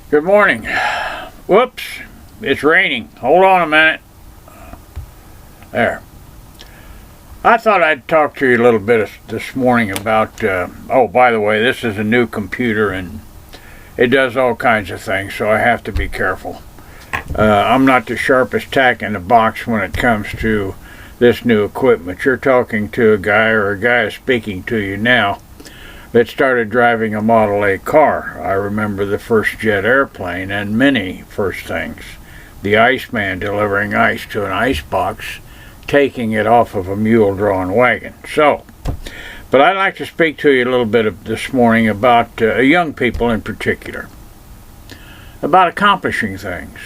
Good morning. Whoops, it's raining. Hold on a minute. There. I thought I'd talk to you a little bit this morning about, oh, by the way, this is a new computer and it does all kinds of things, so I have to be careful. I'm not the sharpest tack in the box when it comes to this new equipment. You're talking to a guy, or a guy is speaking to you now, that started driving a Model A car. I remember the first jet airplane and many first things. The Iceman delivering ice to an ice box, taking it off of a mule-drawn wagon. But I'd like to speak to you a little bit this morning about young people in particular, about accomplishing things.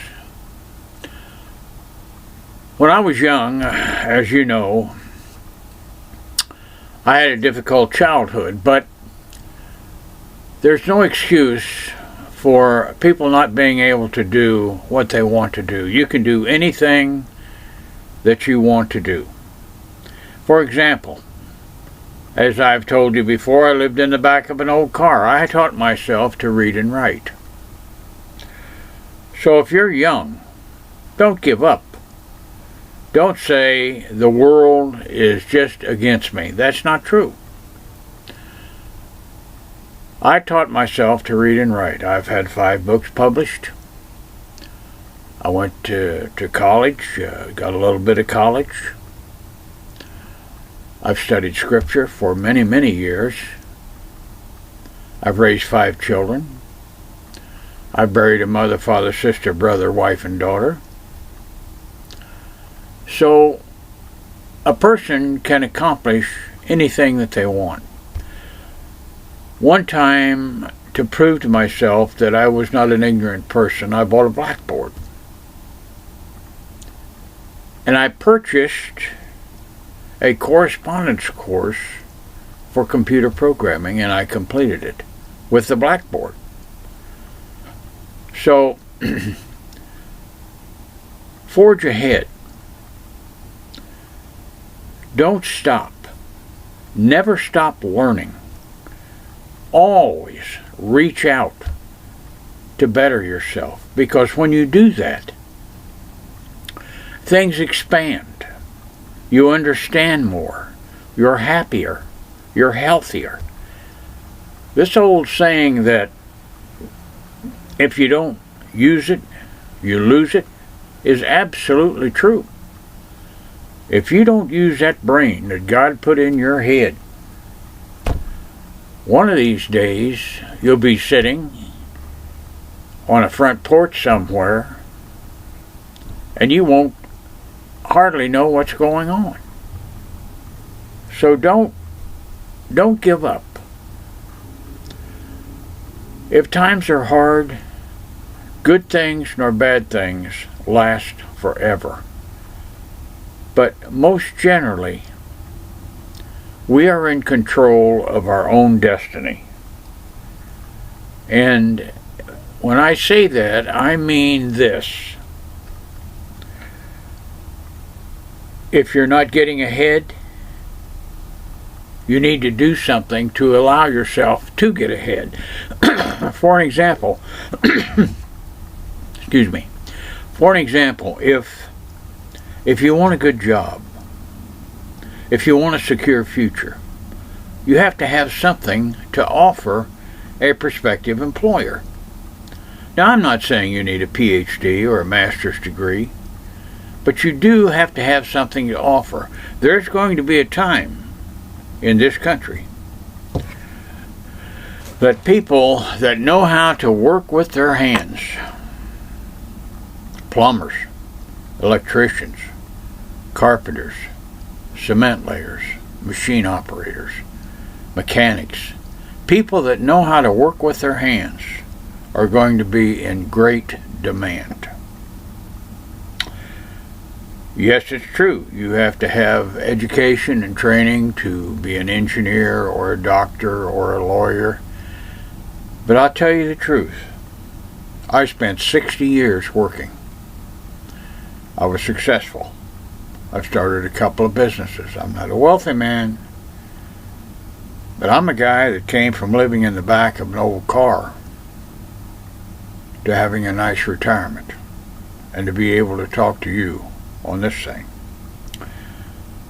When I was young, as you know, I had a difficult childhood, but there's no excuse for people not being able to do what they want to do. You can do anything that you want to do. For example, as I've told you before, I lived in the back of an old car. I taught myself to read and write. So if you're young, don't give up. Don't say the world is just against me. That's not true. I taught myself to read and write. I've had 5 books published. I went to college, got a little bit of college. I've studied scripture for many, many years. I've raised 5 children. I've buried a mother, father, sister, brother, wife, and daughter. So a person can accomplish anything that they want. One time, to prove to myself that I was not an ignorant person, I bought a blackboard. And I purchased a correspondence course for computer programming, and I completed it with the blackboard. So, forge ahead. Don't stop. Never stop learning. Always reach out to better yourself, because when you do that, things expand. You understand more. You're happier. You're healthier. This old saying that if you don't use it, you lose it, is absolutely true. If you don't use that brain that God put in your head, one of these days, you'll be sitting on a front porch somewhere, and you won't hardly know what's going on. So don't give up. If times are hard, good things nor bad things last forever. But most generally, we are in control of our own destiny. And when I say that, I mean this. If you're not getting ahead, you need to do something to allow yourself to get ahead. For an example, excuse me. For an example, if you want a good job, if you want a secure future, you have to have something to offer a prospective employer. Now, I'm not saying you need a PhD or a master's degree, but you do have to have something to offer. There's going to be a time in this country that people that know how to work with their hands, plumbers, electricians, carpenters, cement layers, machine operators, mechanics, people that know how to work with their hands are going to be in great demand. Yes, it's true. You have to have education and training to be an engineer or a doctor or a lawyer. But I'll tell you the truth. I spent 60 years working. I was successful. I've started a couple of businesses. I'm not a wealthy man, but I'm a guy that came from living in the back of an old car to having a nice retirement and to be able to talk to you on this thing.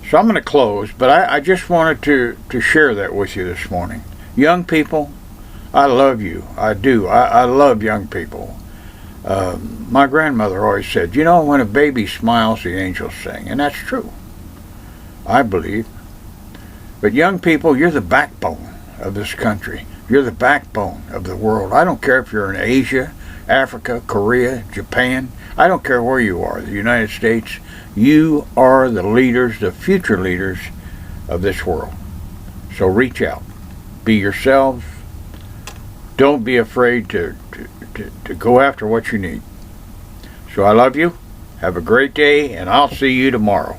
So I'm going to close, but I just wanted to share that with you this morning. Young people, I love you. I do. I love young people. My grandmother always said, you know, when a baby smiles, the angels sing. And that's true, I believe. But young people, you're the backbone of this country. You're the backbone of the world. I don't care if you're in Asia, Africa, Korea, Japan. I don't care where you are, the United States. You are the leaders, the future leaders of this world. So reach out. Be yourselves. Don't be afraid to go after what you need. So I love you. Have a great day, and I'll see you tomorrow.